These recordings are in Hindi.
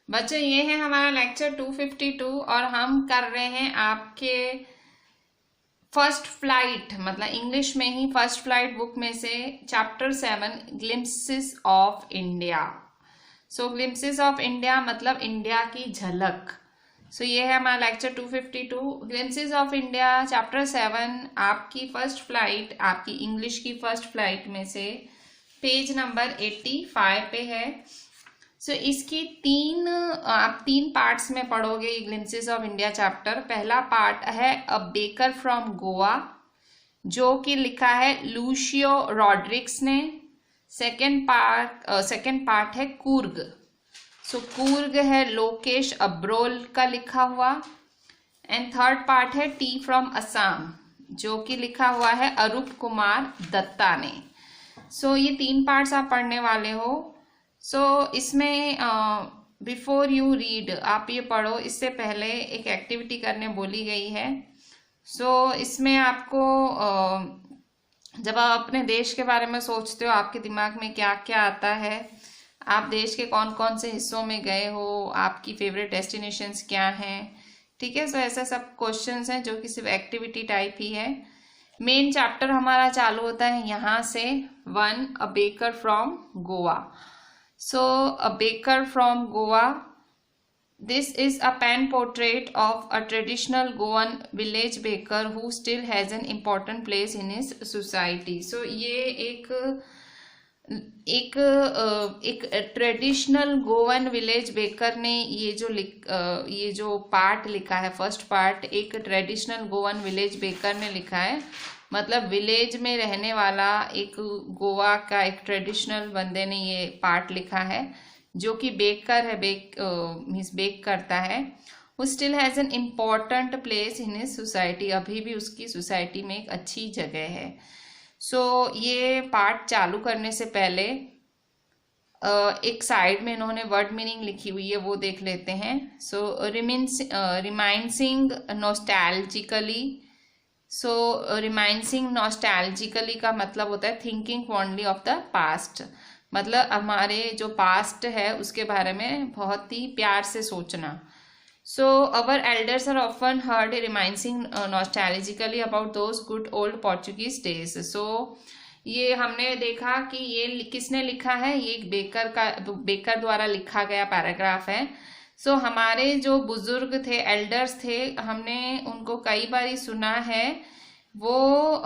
बच्चों ये है हमारा लेक्चर 252 और हम कर रहे हैं आपके फर्स्ट फ्लाइट मतलब इंग्लिश में ही फर्स्ट फ्लाइट बुक में से chapter 7 glimpses of India. So glimpses of India मतलब इंडिया की झलक। सो ये है हमारा lecture 252 glimpses of India chapter 7 आपकी फर्स्ट फ्लाइट, आपकी इंग्लिश की फर्स्ट फ्लाइट में से पेज नंबर 85 पे है। सो इसकी आप तीन पार्ट्स में पढ़ोगे ये ग्लिम्पसेस ऑफ इंडिया चैप्टर। पहला पार्ट है अ बेकर फ्रॉम गोवा जो कि लिखा है लूशियो रॉड्रिक्स ने। सेकेंड पार्ट है कूर्ग। सो कूर्ग है लोकेश अब्रोल का लिखा हुआ। एंड थर्ड पार्ट है टी फ्रॉम असम जो कि लिखा हुआ है अरूप कुमार दत्ता ने। सो ये तीन पार्ट्स आप पढ़ने वाले हो। सो इसमें बिफोर यू रीड आप ये पढ़ो, इससे पहले एक एक्टिविटी करने बोली गई है। सो इसमें आपको जब आप अपने देश के बारे में सोचते हो आपके दिमाग में क्या क्या आता है, आप देश के कौन कौन से हिस्सों में गए हो, आपकी फेवरेट डेस्टिनेशंस क्या हैं, ठीक है। सो ऐसे सब क्वेश्चंस हैं जो कि सिर्फ एक्टिविटी टाइप ही है। मेन चैप्टर हमारा चालू होता है यहाँ से 1 a baker from Goa. So, a baker from Goa. This is a pen portrait of a traditional Goan village baker who still has an important place in his society. So, ये एक ट्रेडिशनल गोवन विलेज बेकर ने ये जो पार्ट लिखा है, फर्स्ट पार्ट एक ट्रेडिशनल गोवन विलेज बेकर ने लिखा है। मतलब विलेज में रहने वाला एक गोवा का एक ट्रेडिशनल बंदे ने ये पार्ट लिखा है जो कि बेकर है, बेक करता है। वो still has an important place in his society, अभी भी उसकी सोसाइटी में एक अच्छी जगह है। सो ये पार्ट चालू करने से पहले एक साइड में इन्होंने वर्ड मीनिंग लिखी हुई है, वो देख लेते हैं। सो रिमाइंसिंग नॉस्टैल्जिकली। सो रिमाइंसिंग नॉस्टैल्जिकली का मतलब होता है thinking fondly of the past, मतलब हमारे जो पास्ट है उसके बारे में बहुत ही प्यार से सोचना। So our elders are often heard reminiscing nostalgically about those good old Portuguese days. So ये हमने देखा कि ये किसने लिखा है, ये एक बेकर द्वारा लिखा गया पैराग्राफ है। सो हमारे जो बुजुर्ग थे, एल्डर्स थे, हमने उनको कई बार सुना है वो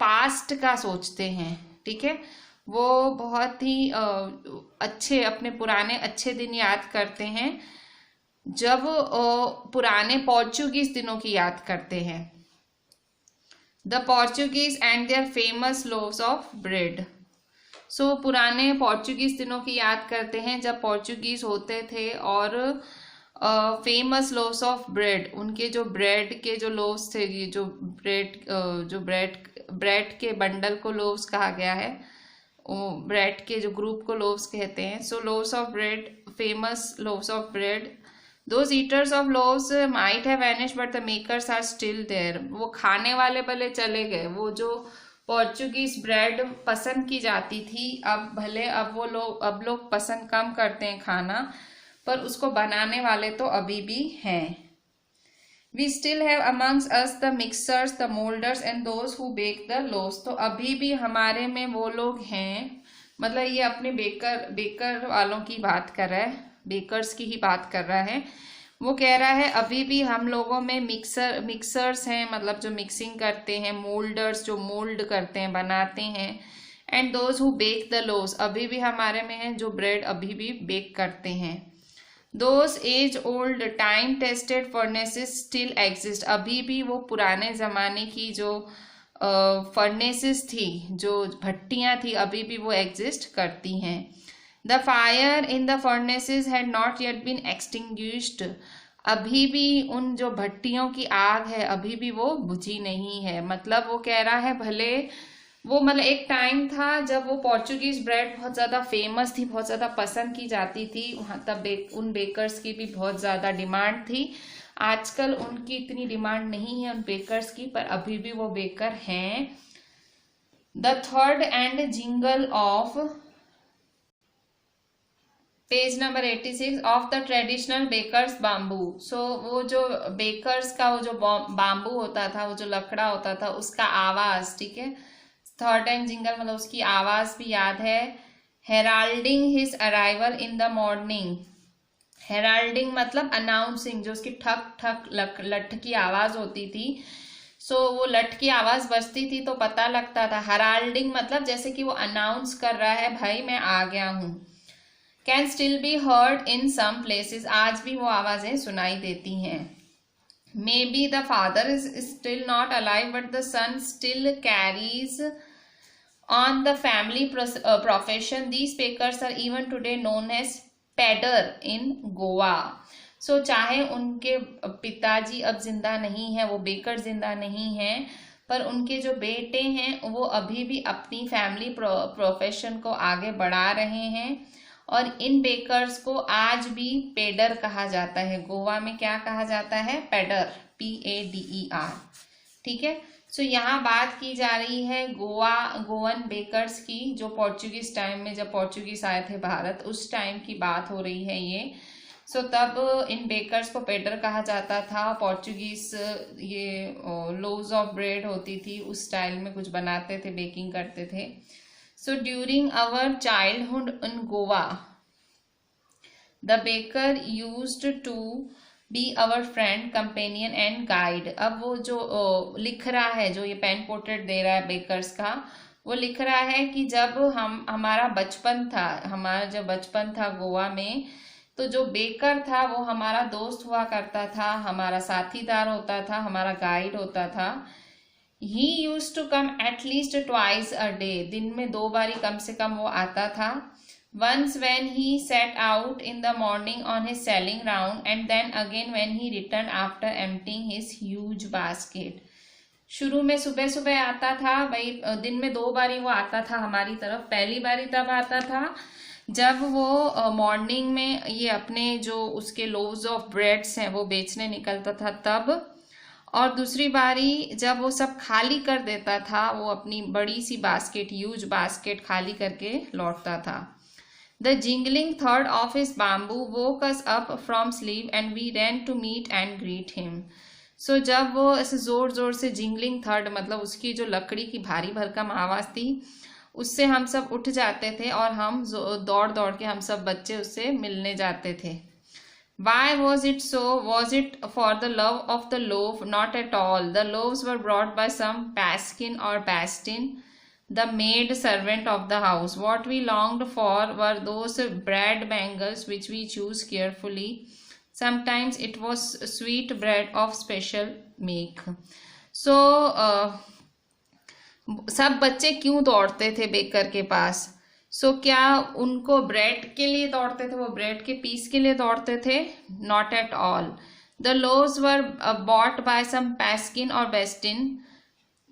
पास्ट का सोचते हैं, ठीक है। वो बहुत ही अच्छे अपने पुराने अच्छे दिन याद करते हैं जब पुराने पोर्चुगीज दिनों की याद करते हैं। The Portuguese and their famous loaves of bread. So पुराने पोर्चुगीज दिनों की याद करते हैं जब पोर्चुगीज होते थे और फेमस लोव्स ऑफ ब्रेड, उनके जो ब्रेड के जो लोव्स थे, ये जो ब्रेड के बंडल को लोव्स कहा गया है, ब्रेड के जो ग्रुप को लोव्स कहते हैं। So loaves of bread, famous loaves of bread. Those eaters of loaves might have vanished but the makers are still there. वो खाने वाले भले चले गए, वो जो पोर्चुगीज ब्रेड पसंद की जाती थी अब लोग पसंद कम करते हैं खाना, पर उसको बनाने वाले तो अभी भी हैं। We still have amongst us the mixers, the molders and those who bake the loaves. तो अभी भी हमारे में वो लोग हैं, मतलब ये अपने बेकर वालों की बात कर रहा है, बेकर्स की ही बात कर रहा है। वो कह रहा है अभी भी हम लोगों में मिक्सर्स हैं, मतलब जो मिक्सिंग करते हैं, मोल्डर्स जो मोल्ड करते हैं, बनाते हैं, and those who bake the loaves, अभी भी हमारे में हैं जो ब्रेड अभी भी बेक करते हैं। Those age old time tested furnaces still exist, अभी भी वो पुराने ज़माने की जो फर्नेसेस थी, जो भट्टियाँ थी, अभी भी वो एग्जिस्ट करती हैं। The fire in the furnaces had not yet been extinguished. अभी भी उन जो भट्टियों की आग है अभी भी वो बुझी नहीं है। मतलब वो कह रहा है भले वो मतलब एक टाइम था जब वो पोर्चुगीज ब्रेड बहुत ज़्यादा फेमस थी, बहुत ज़्यादा पसंद की जाती थी, वहाँ तब उन बेकर्स की भी बहुत ज़्यादा डिमांड थी। आजकल उनकी इतनी डिमांड नहीं है उन बेकर्स की, पर अभी भी वो बेकर हैं। द थर्ड and jingle of page number 86 of the traditional bakers bamboo. So वो जो बेकर्स का वो जो बाम्बू होता था, वो जो लकड़ा होता था, उसका आवाज, ठीक है, थर्ड टाइम जिंगल मतलब उसकी आवाज भी याद है। Heralding his arrival in the morning. Heralding मतलब अनाउंसिंग, जो उसकी ठक ठक लठ की आवाज होती थी। सो वो लठ की आवाज बजती थी तो पता लगता था। हेराल्डिंग मतलब जैसे कि वो अनाउंस कर रहा है, भाई मैं आ गया हूं। Can still be heard in some places, आज भी वो आवाजें सुनाई देती हैं। May B the father is still not alive but the son still carries on the family profession. These bakers are even today known as pader in Goa. So चाहे उनके पिताजी अब जिंदा नहीं है, वो बेकर जिंदा नहीं है, पर उनके जो बेटे हैं वो अभी भी अपनी फैमिली प्रोफेशन को आगे बढ़ा रहे हैं। और इन बेकर्स को आज भी पेडर कहा जाता है। गोवा में क्या कहा जाता है? पेडर, PADER, ठीक है। सो यहाँ बात की जा रही है गोवन बेकर्स की, जो पोर्चुगीज टाइम में, जब पोर्चुगीज आए थे भारत, उस टाइम की बात हो रही है ये। सो तब इन बेकर्स को पेडर कहा जाता था। पोर्चुगीज ये लोव्स ऑफ ब्रेड होती थी, उस स्टाइल में कुछ बनाते थे, बेकिंग करते थे। So during our childhood in Goa the baker used to be our friend, companion and guide. अब वो जो लिख रहा है, जो ये पेन पोर्ट्रेट दे रहा है बेकर्स का, वो लिख रहा है कि जब हमारा जब बचपन था गोवा में, तो जो बेकर था वो हमारा दोस्त हुआ करता था, हमारा साथीदार होता था, हमारा गाइड होता था। He used to come at least twice a day, दिन में 2 बारी कम से कम वो आता था। Once when he set out in the morning on his sailing round and then again when he returned after emptying his huge basket. शुरू में सुबह सुबह आता था भाई, दिन में 2 बारी वो आता था हमारी तरफ। पहली बारी तब आता था जब वो मॉर्निंग में ये अपने जो उसके लोव्स ऑफ ब्रेड्स हैं वो बेचने निकलता था तब, और दूसरी बारी जब वो सब खाली कर देता था, वो अपनी बड़ी सी बास्केट, ह्यूज बास्केट खाली करके लौटता था। The jingling thud of his bamboo woke us up from sleep and we ran to meet and greet him. So जब वो ऐसे जोर जोर से जिंगलिंग थर्ड मतलब उसकी जो लकड़ी की भारी भरकम आवाज थी, उससे हम सब उठ जाते थे और हम दौड़ दौड़ के हम सब बच्चे उससे मिलने जाते थे। Why was it so? Was it for the love of the loaf? Not at all. The loaves were brought by some Paskin or Bastin, the maid servant of the house. What we longed for were those bread bangles which we choose carefully. Sometimes it was sweet bread of special make. So सब बच्चे क्यों दौड़ते थे बेकर के पास? क्या उनको ब्रेड के लिए दौड़ते थे, वो ब्रेड के पीस के लिए दौड़ते थे? Not at all. The loaves were bought by some Paskine और Bastine,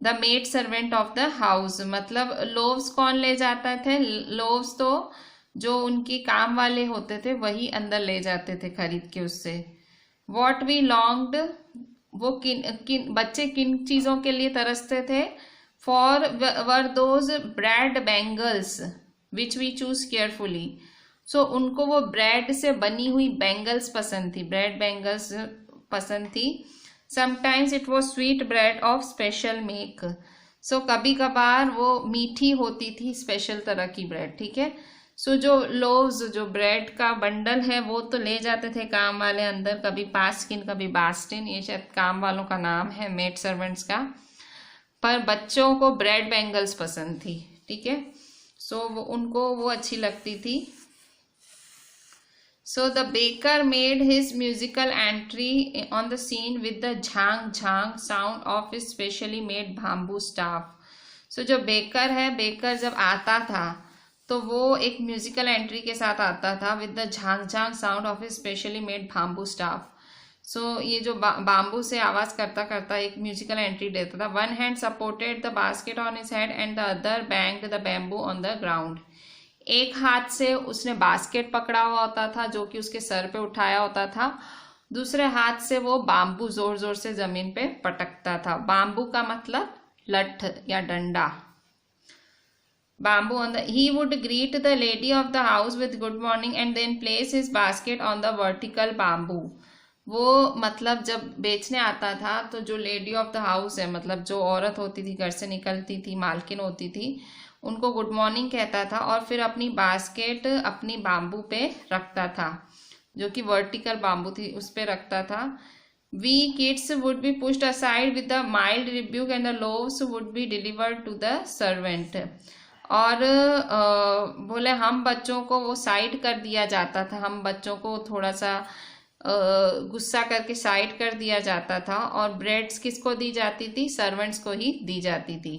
the maid servant of the house. मतलब लोव्स कौन ले जाता थे? लोव्स तो जो उनकी काम वाले होते थे वही अंदर ले जाते थे खरीद के उससे. वॉट वी लॉन्ग्ड, वो बच्चे किन चीजों के लिए तरसते थे? For were those bread bangles which we choose carefully. So उनको वो ब्रेड से बनी हुई बैंगल्स पसंद थी, ब्रेड बैंगल्स पसंद थी. Sometimes it was sweet bread of special make. So कभी कभार वो मीठी होती थी, स्पेशल तरह की ब्रेड, ठीक है. सो जो लोव्स, जो ब्रेड का बंडल है, वो तो ले जाते थे काम वाले अंदर, कभी पास्किन कभी बास्टिन, ये शायद काम वालों का नाम है, मेड सर्वेंट्स का. पर बच्चों को ब्रेड बैंगल्स पसंद थी, ठीक है. सो उनको वो अच्छी लगती थी. So the baker made his musical entry on the scene with the झांग झांग sound of his specially made bamboo staff. So जो बेकर है, बेकर जब आता था तो वो एक म्यूजिकल एंट्री के साथ आता था with the झांग झांग sound of his specially made bamboo staff. So ये जो बाम्बू से आवाज करता करता एक म्यूजिकल एंट्री देता था. One hand supported the basket on his head and the other banged the bamboo on the ground. एक हाथ से उसने बास्केट पकड़ा हुआ होता था जो कि उसके सर पे उठाया होता था, दूसरे हाथ से वो बाम्बू जोर जोर से जमीन पे पटकता था. बाम्बू का मतलब लठ या डंडा. bamboo on the, he would greet the lady of the house with good morning and then place his basket on the vertical bamboo. वो मतलब जब बेचने आता था तो जो लेडी ऑफ द हाउस है, मतलब जो औरत होती थी, घर से निकलती थी, मालकिन होती थी, उनको गुड मॉर्निंग कहता था और फिर अपनी बास्केट अपनी बाम्बू पे रखता था, जो कि वर्टिकल बाम्बू थी उस पे रखता था. We kids would be pushed aside with the mild rebuke and the loaves would be delivered to the servant. और बोले हम बच्चों को वो साइड कर दिया जाता था, हम बच्चों को थोड़ा सा गुस्सा करके साइड कर दिया जाता था और ब्रेड्स किसको दी जाती थी? सर्वेंट्स को ही दी जाती थी.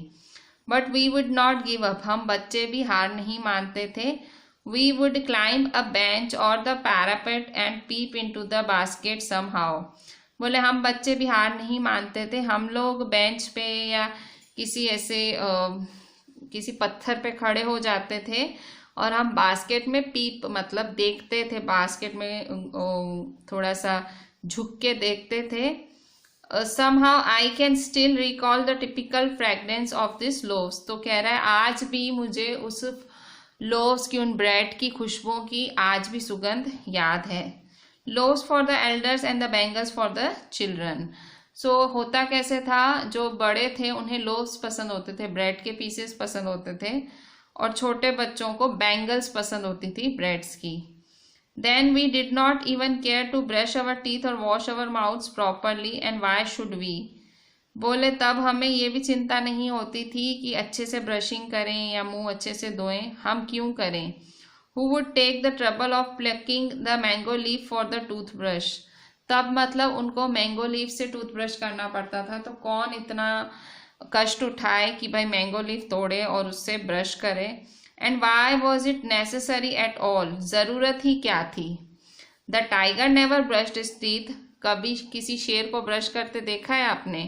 But we would not give up, हम बच्चे भी हार नहीं मानते थे. We would climb a bench और the parapet and peep into the basket somehow. बोले हम बच्चे भी हार नहीं मानते थे, हम लोग बेंच पे या किसी ऐसे किसी पत्थर पे खड़े हो जाते थे और हम बास्केट में पीप मतलब देखते थे, बास्केट में थोड़ा सा झुक के देखते थे. somehow I can still recall the typical fragrance of this loaves. तो कह रहा है आज भी मुझे उस लोव्स की, उन ब्रेड की खुशबुओं की आज भी सुगंध याद है. loaves for the elders and the bangles for the children. सो होता कैसे था, जो बड़े थे उन्हें लोव्स पसंद होते थे, ब्रेड के पीसेस पसंद होते थे, और छोटे बच्चों को बैंगल्स पसंद होती थी ब्रेड्स की. Then we did not even care to brush our teeth और wash our mouths properly and why should we. बोले तब हमें ये भी चिंता नहीं होती थी कि अच्छे से ब्रशिंग करें या मुंह अच्छे से धोएं, हम क्यों करें. Who would take the trouble of plucking the mango leaf for the toothbrush. तब मतलब उनको मैंगो लीफ से टूथब्रश करना पड़ता था, तो कौन इतना कष्ट उठाए कि भाई मैंगो लीफ तोड़े और उससे ब्रश करे. And why was it necessary at all, ज़रूरत ही क्या थी. The tiger never brushed his teeth, कभी किसी शेर को ब्रश करते देखा है आपने.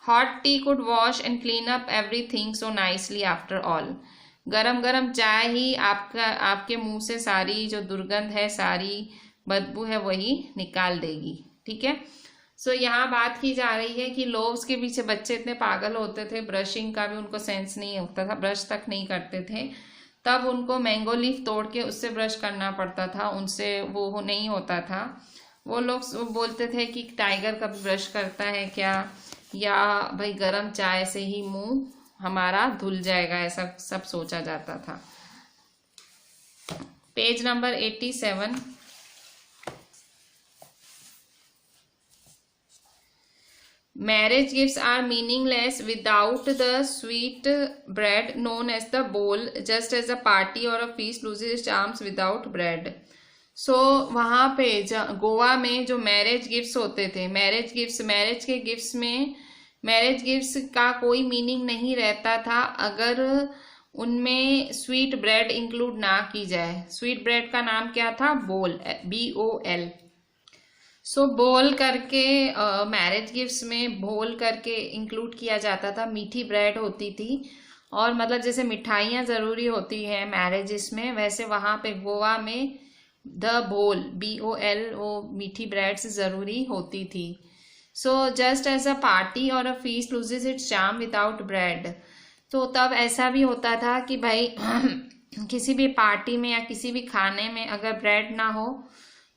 Hot tea could wash and clean up everything so nicely after all. गरम गरम चाय ही आपके मुंह से सारी जो दुर्गंध है, सारी बदबू है, वही निकाल देगी. ठीक है. सो यहाँ बात की जा रही है कि लोव्स के पीछे बच्चे इतने पागल होते थे, ब्रशिंग का भी उनको सेंस नहीं होता था, ब्रश तक नहीं करते थे. तब उनको मैंगो लीफ तोड़ के उससे ब्रश करना पड़ता था, उनसे वो नहीं होता था. वो लोग बोलते थे कि टाइगर कभी ब्रश करता है क्या, या भाई गरम चाय से ही मुंह हमारा धुल जाएगा, ऐसा सब सोचा जाता था. Page number 87. Marriage gifts are meaningless without the sweet bread known as the bowl, just as a party or a feast loses its charms without bread. So वहाँ पे गोवा में जो मैरिज गिफ्ट्स होते थे, मैरिज के गिफ्ट्स में मैरिज गिफ्ट्स का कोई मीनिंग नहीं रहता था अगर उनमें स्वीट ब्रेड इंक्लूड ना की जाए. स्वीट ब्रेड का नाम क्या था? बोल, BOL. सो बोल करके मैरिज गिफ्ट्स में बोल करके इंक्लूड किया जाता था. मीठी ब्रेड होती थी, और मतलब जैसे मिठाइयाँ ज़रूरी होती हैं मैरिजेस में, वैसे वहाँ पे गोवा में द बोल, BOL, वो मीठी ब्रेड्स ज़रूरी होती थी. So just as a party और a feast loses its charm without bread. तो तब ऐसा भी होता था कि भाई किसी भी पार्टी में या किसी भी खाने में अगर ब्रेड ना हो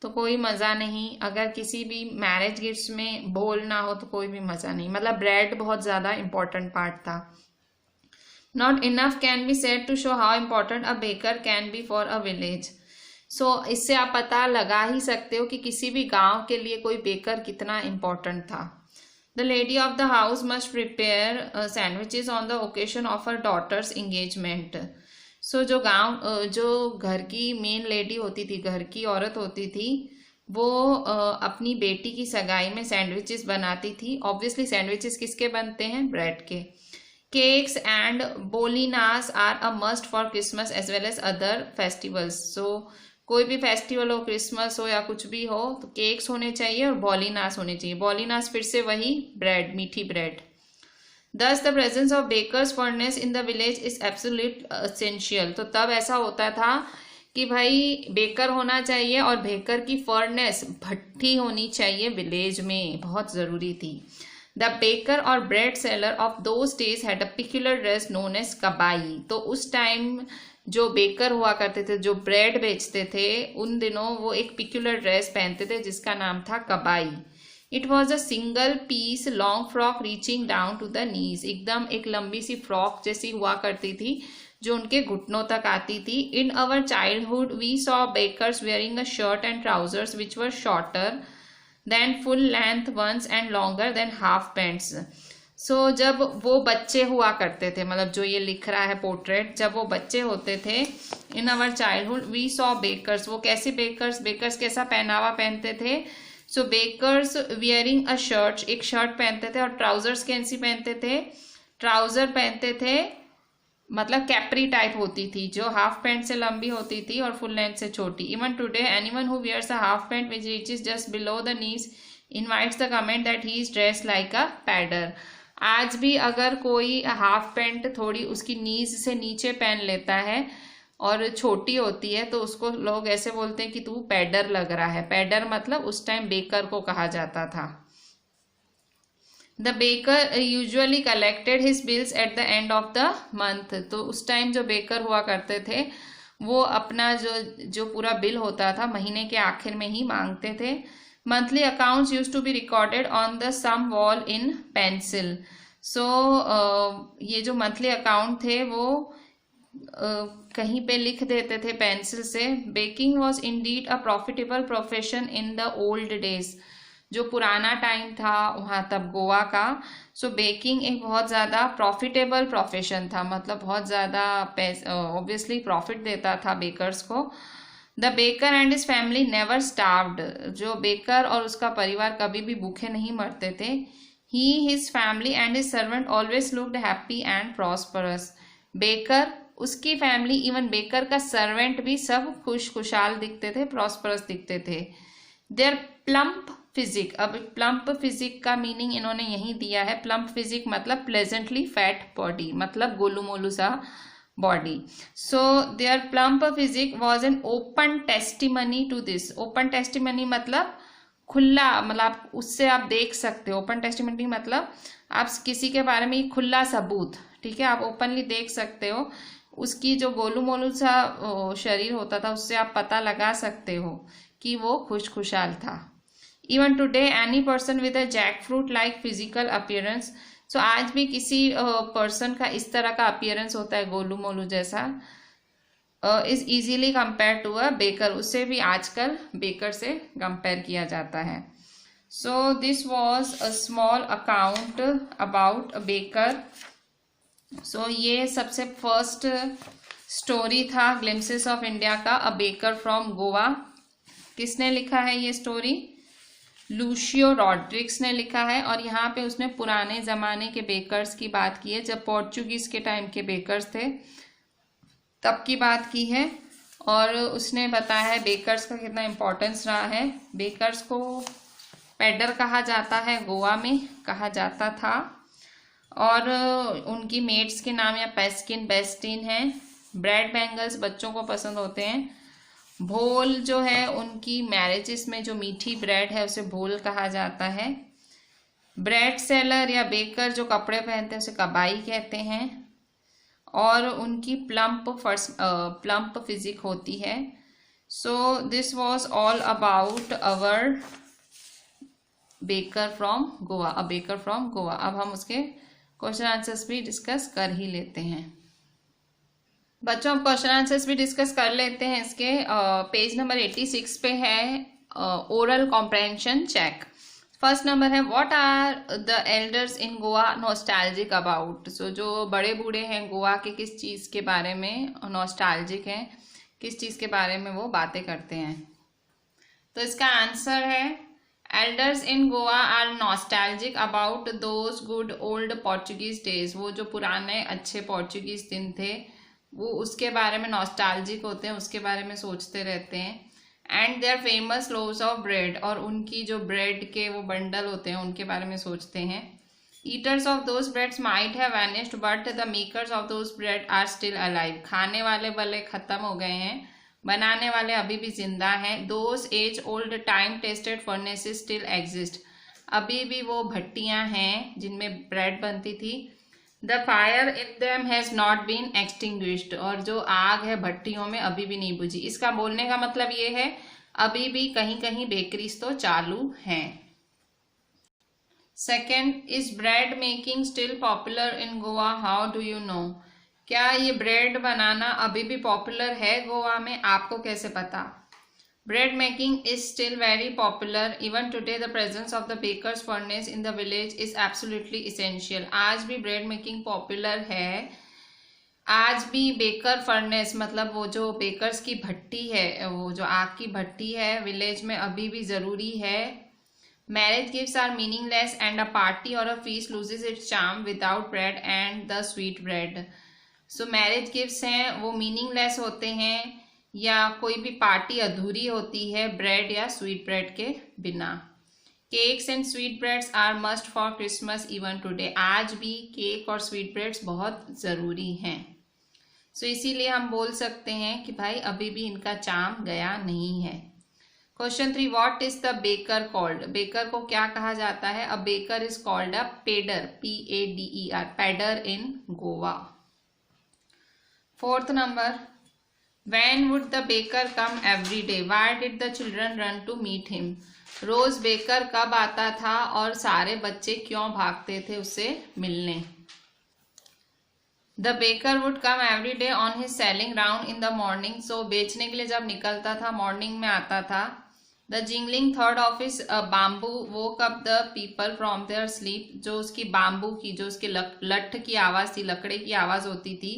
तो कोई मज़ा नहीं, अगर किसी भी मैरिज गिफ्ट्स में बोल ना हो तो कोई भी मज़ा नहीं. मतलब ब्रेड बहुत ज़्यादा इम्पोर्टेंट पार्ट था. Not enough can be said to show how important a baker can be for a village. So इससे आप पता लगा ही सकते हो कि किसी भी गांव के लिए कोई बेकर कितना इम्पोर्टेंट था. The lady of the house must prepare sandwiches on the occasion of her daughter's engagement. So जो घर की मेन लेडी होती थी, घर की औरत होती थी, वो अपनी बेटी की सगाई में सैंडविचेस बनाती थी. ऑब्वियसली सैंडविचेस किसके बनते हैं? ब्रेड के. Cakes and bolinhas are a must for Christmas as well as other festivals. So कोई भी फेस्टिवल हो, क्रिसमस हो या कुछ भी हो, तो केक्स होने चाहिए और बोलिनास होने चाहिए. बोलिनास फिर से वही ब्रेड, मीठी bread. Thus the presence of baker's furnace in the village is absolute essential. तो तब ऐसा होता था कि भाई बेकर होना चाहिए और बेकर की फर्नेस, भट्टी होनी चाहिए विलेज में, बहुत ज़रूरी थी. द बेकर और bread seller of those days had a peculiar dress known as kabai. तो उस टाइम जो बेकर हुआ करते थे, जो ब्रेड बेचते थे, उन दिनों वो एक पिक्यूलर ड्रेस पहनते थे जिसका नाम था kabai. It was a single piece long frock reaching down to the knees. एकदम एक लंबी सी फ्रॉक जैसी हुआ करती थी जो उनके घुटनों तक आती थी। In our childhood we saw bakers wearing a shirt and trousers which were shorter than full length once and longer than half pants. So जब वो बच्चे हुआ करते थे, मतलब जो ये लिख रहा है पोर्ट्रेट, जब वो बच्चे होते थे, इन our childhood we saw bakers, वो कैसे बेकर्स कैसा पहनावा पहनते थे। सो बेकर्स वियरिंग अ शर्ट, एक शर्ट पहनते थे, और ट्राउजर्स कैसी पहनते थे, ट्राउजर पहनते थे, मतलब कैप्री टाइप होती थी जो हाफ पैंट से लंबी होती थी और फुल लेंथ से छोटी। Even today anyone who wears a half pant which reaches just below the knees invites the comment that he is dressed like a pader. आज भी अगर कोई हाफ पैंट थोड़ी उसकी नीज से नीचे पहन लेता है और छोटी होती है तो उसको लोग ऐसे बोलते हैं कि तू पैडर लग रहा है। पैडर मतलब उस टाइम बेकर को कहा जाता था। The baker usually collected his bills at the end of the month. तो उस टाइम जो बेकर हुआ करते थे वो अपना जो पूरा बिल होता था महीने के आखिर में ही मांगते थे। Monthly accounts use to be recorded on the some wall in pencil. So ये जो मंथली अकाउंट थे वो कहीं पे लिख देते थे पेंसिल से। Baking was indeed a profitable profession in the old days. जो पुराना टाइम था वहाँ तब गोवा का, सो बेकिंग एक बहुत ज़्यादा प्रॉफिटेबल प्रोफेशन था, मतलब बहुत ज़्यादा ऑब्वियसली प्रॉफिट देता था बेकर्स को। The baker and his family never starved. जो बेकर और उसका परिवार कभी भी भूखे नहीं मरते थे। He his family and his servant always looked happy and prosperous. Baker, उसकी फैमिली, इवन बेकर का सर्वेंट भी सब खुशहाल दिखते थे, प्रॉस्परस दिखते थे। देयर प्लम्प फिजिक, अब प्लम्प फिजिक का मीनिंग इन्होंने यही दिया है। प्लम्प फिजिक मतलब प्लेजेंटली फैट बॉडी, मतलब गोलू मोलू सा body. So their plump physique was an open testimony to this. Open testimony मतलब खुला, मतलब उससे आप देख सकते हो। ओपन टेस्टिमनी मतलब आप किसी के बारे में खुला सबूत, ठीक है, आप ओपनली देख सकते हो। उसकी जो गोलू मोलू सा शरीर होता था उससे आप पता लगा सकते हो कि वो खुशहाल था। Even today any person with a jackfruit like physical appearance. So आज भी किसी पर्सन का इस तरह का अपीयरेंस होता है गोलू मोलू जैसा, is easily compare to a baker. उससे भी आजकल बेकर से कंपेयर किया जाता है। So this was a small account about a baker. So ये सबसे फर्स्ट स्टोरी था ग्लिम्पसेस ऑफ इंडिया का, अ बेकर फ्रॉम गोवा। किसने लिखा है ये स्टोरी? लूशियो रॉड्रिक्स ने लिखा है। और यहाँ पे उसने पुराने ज़माने के बेकर्स की बात की है, जब पोर्चुगीज़ के टाइम के बेकर्स थे तब की बात की है। और उसने बताया है बेकर्स का कितना इम्पोर्टेंस रहा है। बेकर्स को पैडर कहा जाता है, गोवा में कहा जाता था। और उनकी मेट्स के नाम या पेस्किन, बेस्टिन हैं। ब्रेड बैंगल्स बच्चों को पसंद होते हैं। भोल जो है उनकी मैरिजेस में जो मीठी ब्रेड है उसे भोल कहा जाता है। ब्रेड सेलर या बेकर जो कपड़े पहनते हैं उसे कबाई कहते हैं। और उनकी प्लम्प फिजिक होती है। So this was all about our baker from Goa, a baker from Goa. अब हम उसके क्वेश्चन आंसर्स भी डिस्कस कर ही लेते हैं। बच्चों हम क्वेश्चन आंसर्स भी डिस्कस कर लेते हैं। इसके पेज नंबर 86 पे है oral comprehension check. First number है what are the elders in Goa nostalgic about. So जो बड़े बूढ़े हैं गोवा के किस चीज़ के बारे में नॉस्टैल्जिक हैं, किस चीज़ के बारे में वो बातें करते हैं। तो इसका आंसर है elders in Goa are nostalgic about those good old Portuguese days. वो जो पुराने अच्छे पोर्चुगीज दिन थे वो उसके बारे में नॉस्टैल्जिक होते हैं, उसके बारे में सोचते रहते हैं। And their famous loaves of bread, और उनकी जो ब्रेड के वो बंडल होते हैं उनके बारे में सोचते हैं। Eaters of those breads might have vanished but the makers of those bread are still alive. खाने वाले भले खत्म हो गए हैं, बनाने वाले अभी भी जिंदा हैं। Those age old time tested furnaces still exist. अभी भी वो भट्टियां हैं जिनमें ब्रेड बनती थी। The fire in them has not been extinguished, और जो आग है भट्टियों में अभी भी नहीं बुझी। इसका बोलने का मतलब ये है अभी भी कहीं कहीं बेकरीज तो चालू हैं। Second, is bread making still popular in Goa, how do you no? क्या ये ब्रेड बनाना अभी भी पॉपुलर है गोवा में, आपको कैसे पता? Bread making is still very popular. Even today, the presence of the baker's furnace in the village is absolutely essential. आज भी bread making popular है। आज भी बेकर फर्नेस मतलब वो जो बेकर्स की भट्टी है, वो जो आग की भट्टी है विलेज में अभी भी ज़रूरी है। Marriage gifts are meaningless and a party or a feast loses its charm without bread and the sweet bread. So marriage gifts हैं वो meaningless होते हैं, या कोई भी पार्टी अधूरी होती है ब्रेड या स्वीट ब्रेड के बिना। Cakes and sweet breads are must for Christmas even today. आज भी केक और स्वीट ब्रेड्स बहुत ज़रूरी हैं। सो इसीलिए हम बोल सकते हैं कि भाई अभी भी इनका चार्म गया नहीं है। Question 3, what is the baker called? Baker को क्या कहा जाता है? A baker is called a pader, PADER, pader in Goa. Fourth number, When would the baker come every day? Why did the children run to meet him? रोज बेकर कब आता था और सारे बच्चे क्यों भागते थे उससे मिलने? The baker would come every day on his selling round in the morning. So बेचने के लिए जब निकलता था मॉर्निंग में आता था। The jingling third of his bamboo woke up the people from their sleep. जो उसकी बाम्बू की, जो उसके लठ की आवाज़ थी, लकड़े की आवाज़ होती थी।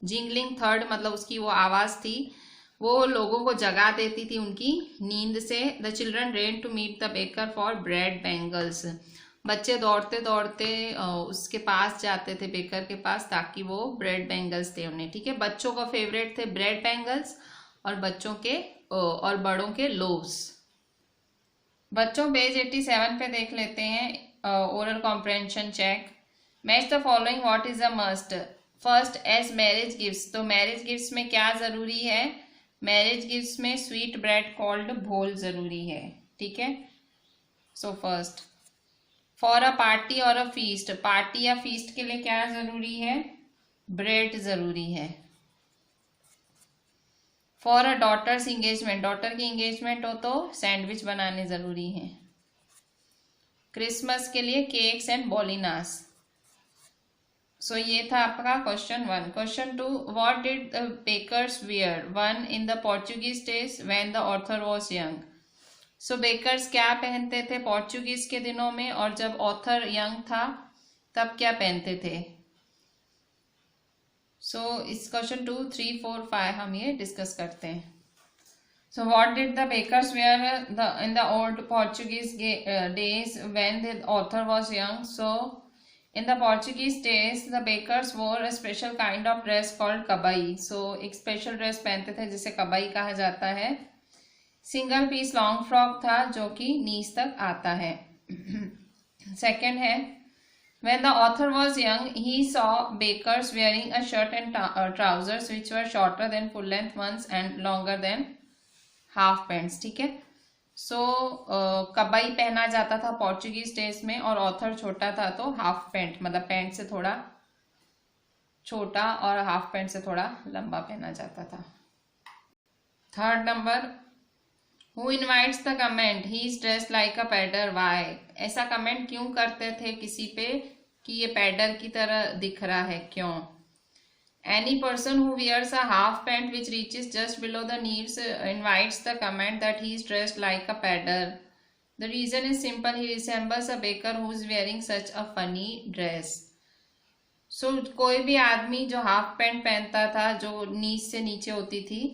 जिंगलिंग थर्ड मतलब उसकी वो आवाज़ थी, वो लोगों को जगा देती थी उनकी नींद से। The children ran to meet the baker for bread bangles. बच्चे दौड़ते दौड़ते उसके पास जाते थे, बेकर के पास, ताकि वो ब्रेड बैंगल्स थे उन्हें। ठीक है, बच्चों का फेवरेट थे ब्रेड बैंगल्स और बच्चों के और बड़ों के लोव्स। बच्चों पेज 87 पे देख लेते हैं oral comprehension check. Match the following, what is a must? First, as marriage gifts. तो मैरिज गिफ्ट्स में क्या ज़रूरी है? मैरिज गिफ्ट्स में स्वीट ब्रेड कॉल्ड भोल ज़रूरी है। ठीक है, so first, for a party और अ फीस्ट। पार्टी या फीस्ट के लिए क्या ज़रूरी है? ब्रेड ज़रूरी है। For a daughter's engagement, daughter की इंगेजमेंट हो तो सैंडविच बनाने ज़रूरी है। क्रिसमस के लिए केक्स एंड बॉलिनास। सो ये था आपका question 1। Question 2, what did the bakers wear? 1, in the Portuguese days when the author was young. So bakers क्या पहनते थे पोर्चुगीज के दिनों में, और जब ऑथर यंग था तब क्या पहनते थे? सो इस क्वेश्चन 2, 3, 4, 5 हम ये डिस्कस करते हैं। So what did the bakers wear in the old Portuguese days when the author was young? So in the Portuguese days, the bakers wore a special kind of dress called kabai. So एक special dress पहनते थे जिसे कबाई कहा जाता है। सिंगल पीस लॉन्ग फ्रॉक था जो कि नीज तक आता है। सेकेंड है, when the author was young, he saw bakers wearing a shirt and trousers which were shorter than full length ones and longer than half pants. ठीक है, सो कबाई पहना जाता था पोर्चुगीज डेज में, और ऑथर छोटा था तो हाफ पैंट, मतलब पैंट से थोड़ा छोटा और हाफ पैंट से थोड़ा लंबा पहना जाता था। Third number, who invites the comment he is dressed like a pader, why? ऐसा कमेंट क्यों करते थे किसी पे कि ये पैडर की तरह दिख रहा है, क्यों? Any person who wears a half pant which reaches just below the knees invites the comment that he is dressed like a pedder. The reason is simple, he resembles a baker who is wearing such a funny dress. So कोई भी आदमी जो हाफ पैंट पहनता था जो नीज से नीचे होती थी,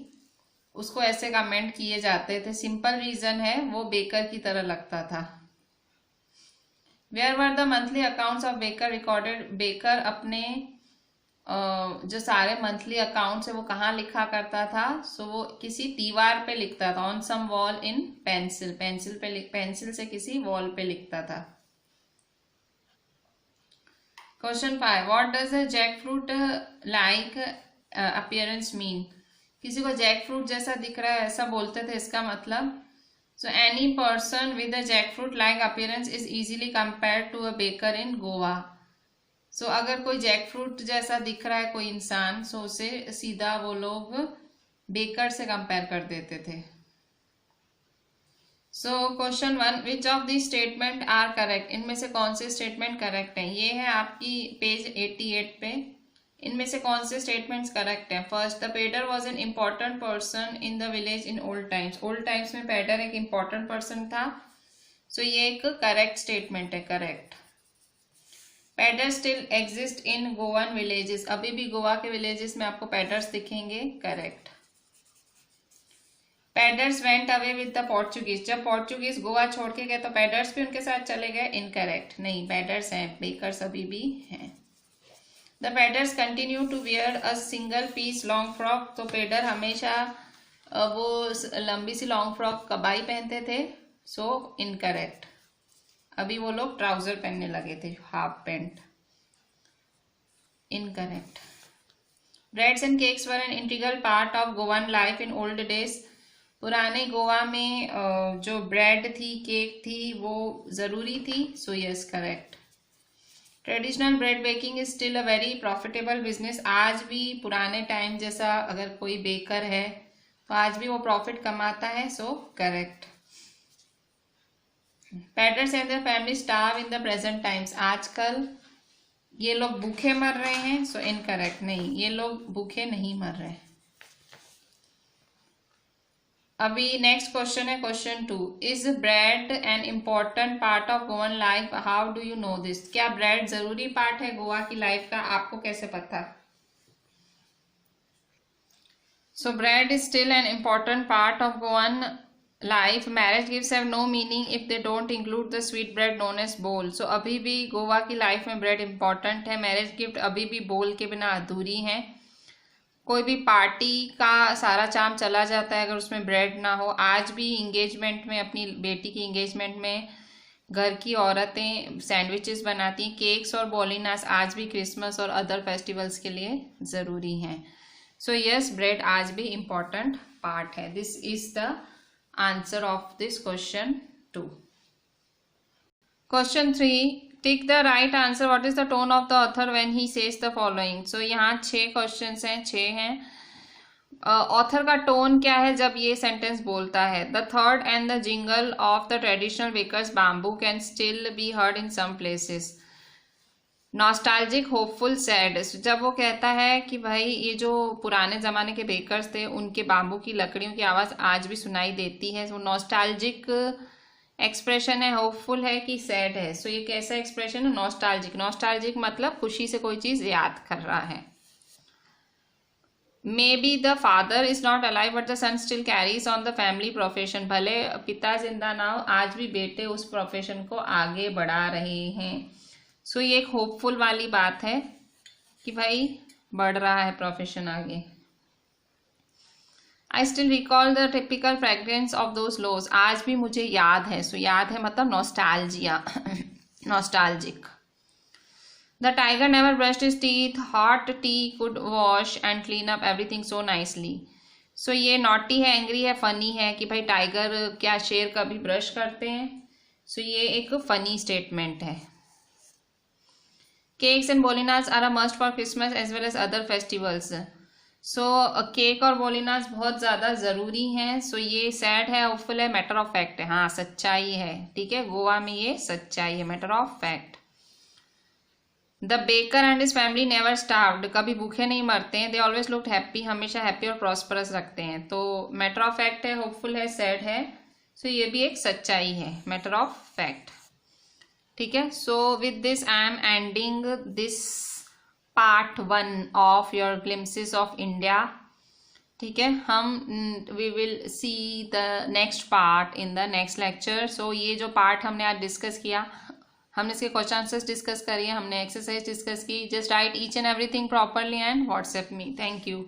उसको ऐसे कमेंट किए जाते थे। सिंपल रीजन है, वो बेकर की तरह लगता था। Where were the monthly accounts of baker recorded? Baker अपने जो सारे मंथली अकाउंट्स है वो कहाँ लिखा करता था? सो वो किसी दीवार पे लिखता था, on some wall in pencil, pencil से किसी वॉल पे लिखता था। Question 5, what does a jackfruit like appearance mean? किसी को जैक फ्रूट जैसा दिख रहा है ऐसा बोलते थे, इसका मतलब? So any person with a jackfruit like appearance is easily compared to a baker in Goa. So अगर कोई जैकफ्रूट जैसा दिख रहा है कोई इंसान, सो उसे सीधा वो लोग बेकर से कंपेयर कर देते थे. So question 1, which of the statement are correct? इनमें से कौन से स्टेटमेंट करेक्ट है? ये है आपकी पेज 88 पे. इनमें से कौन से स्टेटमेंट्स करेक्ट है? First, the pader was an important person in the village in old times. Old times में पेडर एक इम्पॉर्टेंट पर्सन था. सो ये एक करेक्ट स्टेटमेंट है, correct. Pader still exist in Goan villages. अभी भी गोवा के विलेजेस में आपको पेडर्स दिखेंगे, correct. Paders went away with the Portuguese. जब पोर्चुगीज गोवा छोड़ के गए तो पेडर्स भी उनके साथ चले गए, इनकरेक्ट. नहीं, पेडर्स हैं, बेकर्स अभी भी हैं. The paders continue to wear a single piece long frock. तो पेडर हमेशा वो लंबी सी लॉन्ग फ्रॉक कबाई पहनते थे, सो इनकरेक्ट. अभी वो लोग ट्राउजर पहनने लगे थे, half pant, incorrect. Breads and cakes were an integral part of Goan life in old days. पुराने गोवा में जो ब्रेड थी, केक थी, वो ज़रूरी थी, so yes, correct. Traditional bread baking is still a very profitable business. आज भी पुराने टाइम जैसा अगर कोई बेकर है तो आज भी वो प्रॉफिट कमाता है, so correct. Paders and their family starve in the present times. आजकल ये लोग भूखे मर रहे हैं, सो इनकरेक्ट. नहीं, ये लोग भूखे नहीं मर रहे. अभी नेक्स्ट क्वेश्चन है question 2. Is bread an important part of Goan life? How do you know this? क्या ब्रेड जरूरी पार्ट है गोवा की लाइफ का? आपको कैसे पता? So bread is still an important part of Goan life. Marriage gifts have no meaning if they don't include the sweet bread known as bol. So अभी भी गोवा की लाइफ में ब्रेड इम्पॉर्टेंट है. मैरिज गिफ्ट अभी भी बोल के बिना अधूरी हैं. कोई भी पार्टी का सारा चाम चला जाता है अगर उसमें ब्रेड ना हो. आज भी इंगेजमेंट में, अपनी बेटी की इंगेजमेंट में घर की औरतें सैंडविचेस बनाती हैं. केक्स और बोलिनास आज भी क्रिसमस और अदर फेस्टिवल्स के लिए ज़रूरी हैं. सो यस, ब्रेड आज भी इम्पॉर्टेंट पार्ट है. This is the answer of this question 2. Question 3, tick the right answer. What is the tone of the author when he says the following. So यहाँ 6 क्वेश्चंस हैं, 6 हैं. ऑथर का टोन क्या है जब ये सेंटेंस बोलता है? द थर्ड and the jingle of the traditional bakers' bamboo can still be heard in some places. Nostalgic, hopeful, sad. जब वो कहता है कि भाई ये जो पुराने ज़माने के बेकर्स थे उनके बाम्बू की लकड़ियों की आवाज़ आज भी सुनाई देती है, वो नॉस्टैल्जिक एक्सप्रेशन है, होपफुल है कि सैड है? सो ये कैसा एक्सप्रेशन है? नॉस्टैल्जिक. नॉस्टैल्जिक मतलब खुशी से कोई चीज़ याद कर रहा है. May be the father is not alive but the son still carries on the family profession. भले पिता जिंदा ना हो, आज भी बेटे उस प्रोफेशन को आगे बढ़ा रहे हैं. सो ये एक होपफुल वाली बात है कि भाई बढ़ रहा है प्रोफेशन आगे. I still recall the typical fragrance of those lows. आज भी मुझे याद है. सो याद है मतलब nostalgia, nostalgic. The tiger never brushed his teeth. Hot tea could wash and clean up everything so nicely. So ये नॉटी है, एंग्री है, फनी है कि भाई टाइगर क्या शेर कभी ब्रश करते हैं? सो ये एक फनी स्टेटमेंट है. Cakes and bolinhas are a must for Christmas as well as other festivals. So cake और बोलिनास बहुत ज़्यादा ज़रूरी हैं. सो ये सैड है, होपफुल है, मैटर ऑफ फैक्ट है. हाँ, सच्चाई है. ठीक है, गोवा में ये सच्चाई है, matter of fact. The baker and his family never starved. कभी भूखे नहीं मरते हैं. They always looked happy. हमेशा हैप्पी और प्रॉस्परस रखते हैं. तो मैटर ऑफ फैक्ट है, होपफुल है, सैड है. सो ये भी एक सच्चाई है, मैटर ऑफ फैक्ट. ठीक है. So with this I am ending this part 1 of your glimpses of India. ठीक है, हम we will see the next part in the next lecture. So ये जो पार्ट हमने आज डिस्कस किया, हमने इसके क्वेश्चन आंसर्स डिस्कस करिए, हमने एक्सरसाइज डिस्कस की. Just right each and everything properly and WhatsApp me. Thank you.